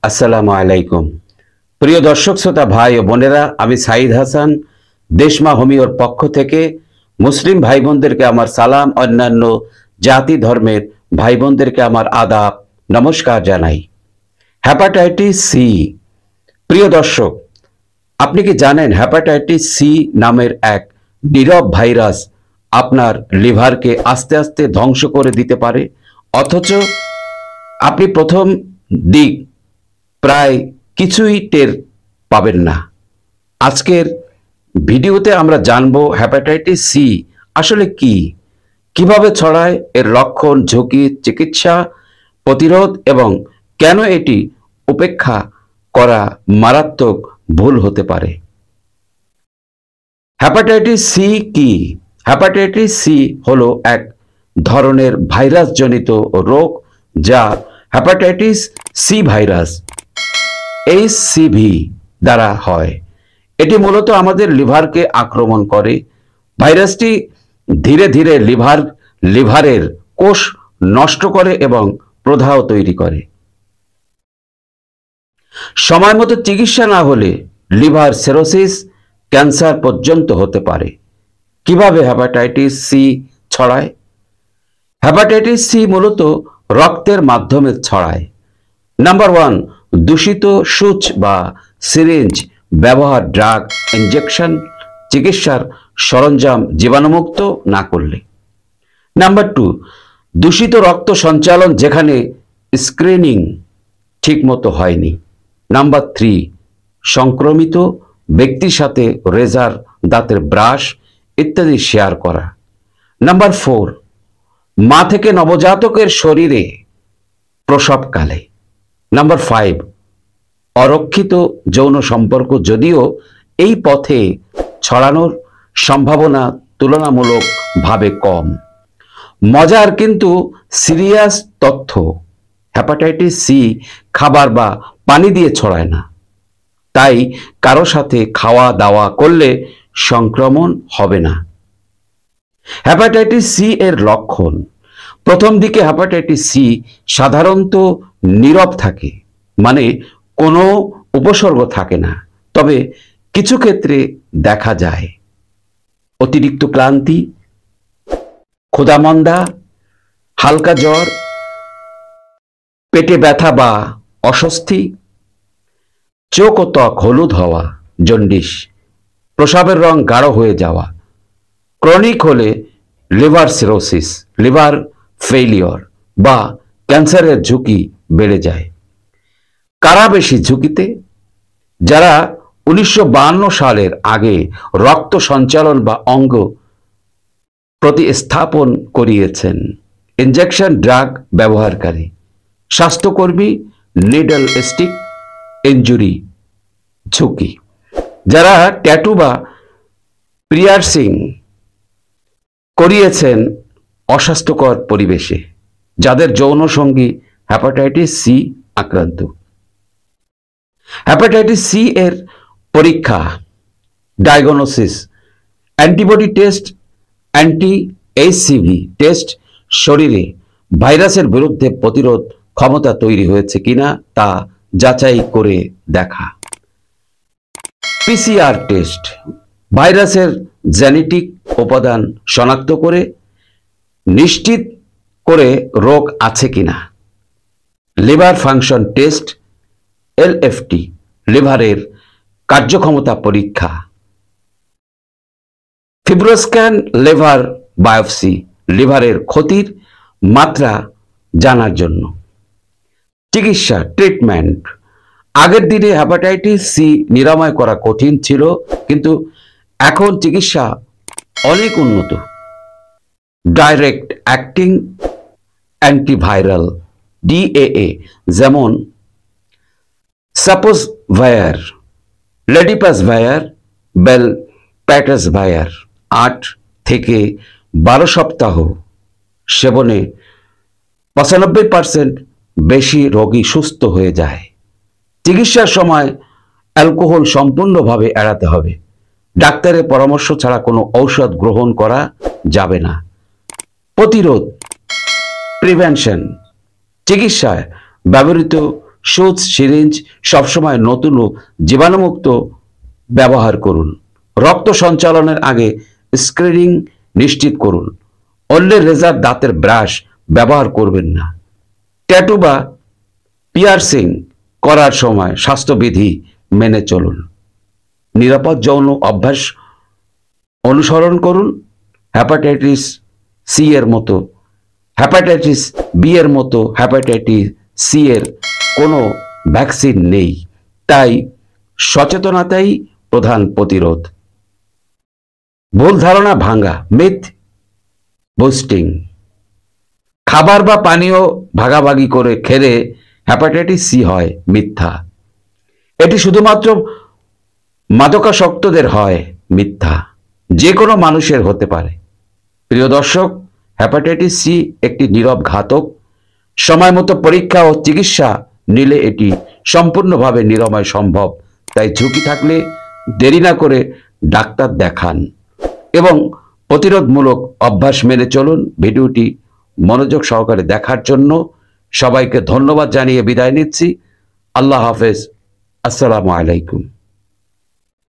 আসসালামু আলাইকুম। প্রিয় দর্শক শ্রোতা ভাই ও বোনেরা, আমি সাইদ হাসান দেশমা হোমিওর পক্ষ থেকে মুসলিম ভাই বোনদেরকে আমার সালাম, অন্যান্য জাতি ধর্মের ভাই বোনদেরকে আমার আদাব নমস্কার জানাই। হেপাটাইটিস সি, প্রিয় দর্শক, আপনি কি জানেন হেপাটাইটিস সি নামের এক নীরব ভাইরাস আপনার লিভারকে আস্তে আস্তে ধ্বংস করে দিতে পারে, অথচ আপনি প্রথম দিক প্রায় কিছুই টের পাবেন না। আজকের ভিডিওতে আমরা জানবো হেপাটাইটিস সি আসলে কি, কিভাবে ছড়ায়, এর লক্ষণ, ঝুঁকি, চিকিৎসা, প্রতিরোধ এবং কেন এটি উপেক্ষা করা মারাত্মক ভুল হতে পারে। হেপাটাইটিস সি কি? হেপাটাইটিস সি হলো এক ধরনের ভাইরাসজনিত রোগ যা হেপাটাইটিস সি ভাইরাস HCV দ্বারা হয়। এটি মূলত আমাদের লিভারকে আক্রমণ করে। ভাইরাসটি ধীরে ধীরে লিভারের কোষ নষ্ট করে এবং প্রদাহ তৈরি করে। সময় মতো চিকিৎসা না হলে লিভার সিরোসিস, ক্যান্সার পর্যন্ত হতে পারে। কিভাবে হেপাটাইটিস সি ছড়ায়? হেপাটাইটিস সি মূলত রক্তের মাধ্যমে ছড়ায়। নাম্বার 1, দূষিত সূচ বা সিরিঞ্জ ব্যবহার, ড্রাগ ইনজেকশন, চিকিৎসার সরঞ্জাম জীবাণুমুক্ত না করলে। নাম্বার 2, দূষিত রক্ত সঞ্চালন যেখানে স্ক্রিনিং ঠিকমতো হয়নি। নাম্বার 3, সংক্রমিত ব্যক্তির সাথে রেজার, দাঁতের ব্রাশ ইত্যাদি শেয়ার করা। নাম্বার 4, মা থেকে নবজাতকের শরীরে প্রসবকালে। নাম্বার 5, অরক্ষিত যৌন সম্পর্ক, যদিও এই পথে ছড়ানোর সম্ভাবনা তুলনামূলকভাবে কম। মজার কিন্তু সিরিয়াস তথ্য, হেপাটাইটিস সি খাবার বা পানি দিয়ে ছড়ায় না, তাই কারো সাথে খাওয়া দাওয়া করলে সংক্রমণ হবে না। হেপাটাইটিস সি এর লক্ষণ। প্রথম দিকে হেপাটাইটিস সি সাধারণত নীরব থাকে, মানে কোনো উপসর্গ থাকে না, তবে কিছু ক্ষেত্রে দেখা যায় অতিরিক্ত ক্লান্তি, ক্ষুধামন্দা, হালকা জ্বর, পেটে ব্যথা বা অস্বস্তি, চোখ ও ত্বক হলুদ হওয়া, জন্ডিস, প্রস্রাবের রং গাঢ় হয়ে যাওয়া। ক্রনিক হলে লিভার সিরোসিস, লিভার ফেইলিওর বা ক্যান্সারের ঝুঁকি বেড়ে যায়। কারা বেশি ঝুঁকিতে? যারা 1952 সালের আগে রক্ত সঞ্চালন বা অঙ্গ প্রতিস্থাপন করিয়েছেন, ইনজেকশন ড্রাগ ব্যবহারকারী, স্বাস্থ্যকর্মী, নিডল স্টিক ইনজুরি ঝুঁকি, যারা ট্যাটু বা পিয়ার্সিং করিয়েছেন অস্বাস্থ্যকর পরিবেশে, যাদের যৌন সঙ্গী হেপাটাইটিস সি আক্রান্ত। হেপাটাইটিস সি এর পরীক্ষা, diagnosis, antibody test, HCV test, শরীরে ভাইরাসের বিরুদ্ধে প্রতিরোধ ক্ষমতা তৈরি হয়েছে কিনা তা যাচাই করে দেখা। PCR টেস্ট, ভাইরাসের জেনেটিক উপাদান শনাক্ত করে নিশ্চিত করে রোগ আছে কিনা। লিভার ফাংশন টেস্ট, LFT, লিভারের কার্যক্ষমতা পরীক্ষা। ফিব্রোস্ক্যান, লিভার বায়োপসি, লিভারের ক্ষতির মাত্রা জানার জন্য। চিকিৎসা, ট্রিটমেন্ট। আগের দিনে হেপাটাইটিস সি নিরাময় করা কঠিন ছিল, কিন্তু এখন চিকিৎসা অনেক উন্নত। ডাইরেক্ট অ্যাক্টিং অ্যান্টিভাইরাল DAA, যেমন সাপোজভায়ার, লেডিপাসভায়ার, বেলপ্যাটাসভায়ার 8 থেকে 12 সপ্তাহ সেবনে 95% বেশি রোগী সুস্থ হয়ে যায়। চিকিৎসার সময় অ্যালকোহল সম্পূর্ণভাবে এড়াতে হবে। ডাক্তারের পরামর্শ ছাড়া কোনো ঔষধ গ্রহণ করা যাবে না। প্রতিরোধ, প্রিভেনশন, চিকিৎসায় ব্যবহৃত সুচ, সিরিঞ্জ সবসময় নতুন ও জীবাণুমুক্ত ব্যবহার করুন। রক্ত সঞ্চালনের আগে স্ক্রিনিং নিশ্চিত করুন। অন্যের রেজার, দাঁতের ব্রাশ ব্যবহার করবেন না। ট্যাটু বা পিয়ার্সিং করার সময় স্বাস্থ্যবিধি মেনে চলুন। নিরাপদ যৌন অভ্যাস অনুসরণ করুন। হেপাটাইটিস বি এর মতো হেপাটাইটিস সি এর কোনো ভ্যাকসিন নেই, তাই সচেতনতাই প্রধান প্রতিরোধ। ভুল ধারণা ভাঙা, মিথ বুস্টিং। খাবার বা পানীয় ভাগাভাগি করে খেলে হেপাটাইটিস সি হয়, মিথ্যা। এটি শুধুমাত্র মাদকাসক্তদের হয়, মিথ্যা। যে কোনো মানুষের হতে পারে। প্রিয় দর্শক, হেপাটাইটিস সি একটি নীরব ঘাতক। সময় মতো পরীক্ষা ও চিকিৎসা নিলে এটি সম্পূর্ণভাবে নিরাময় সম্ভব। তাই ঝুঁকি থাকলে দেরি না করে ডাক্তার দেখান এবং প্রতিরোধমূলক অভ্যাস মেনে চলুন। ভিডিওটি মনোযোগ সহকারে দেখার জন্য সবাইকে ধন্যবাদ জানিয়ে বিদায় নিচ্ছি। আল্লাহ হাফেজ। আসসালামু আলাইকুম।